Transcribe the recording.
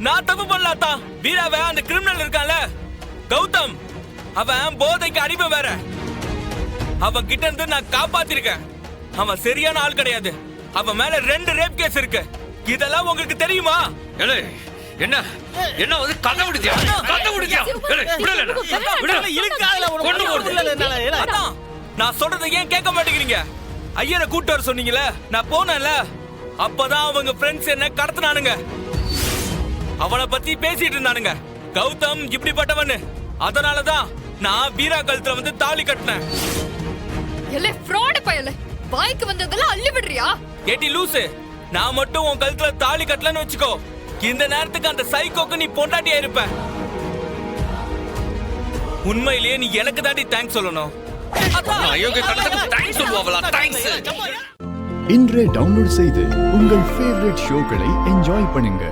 நான் தப்பு பண்ணலாத்தா. வீராவை அந்த கிரிமினல் இருக்கான்ல கௌதம், அவன் போதைக்கு அடிமை வேற. அவன் கிட்ட இருந்து நான் காப்பாத்திருக்கேன். அவன் சரியான ஆள் கிடையாது. அவன் மேல 2 ரேப் கேஸ் இருக்கு. இதெல்லாம் உங்களுக்கு தெரியுமா? என்ன என்ன வந்து கதை விடுதியா? கதை விடுதியா? நான் சொல்றதை ஏன் கேட்க மாட்டேங்கிறீங்க? ஐயரை கூட்டு வர சொன்னீங்களே, நான் போனேன்ல. அப்பதான் அவங்க ஃப்ரெண்ட்ஸ் என்ன கடத்தினானுங்க. அவனை பத்தி பேசிட்டு இருந்தானுங்க. கௌதம் இப்படிப்பட்டவனு. அதனாலதான் நான் வீரா கழுத்துல வந்து தாலி கட்டினேன். வாய்க்கு வந்ததெல்லாம் அள்ளி விடுறியா? ஏட்டி லூசு, நான் மட்டும் உன் கழுத்துல தாலி கட்டலன்னு வச்சுக்கோ, இந்த நேரத்துக்கு அந்த சைக்கோக்கு நீ பொண்டாட்டியா இருப்ப. உண்மையிலேயே நீ எனக்கு தாண்டி தேங்க்ஸ் சொல்லணும். இன்றே டவுன்லோட் செய்து உங்கள் ஃபேவரட் ஷோக்களை என்ஜாய் பண்ணுங்க.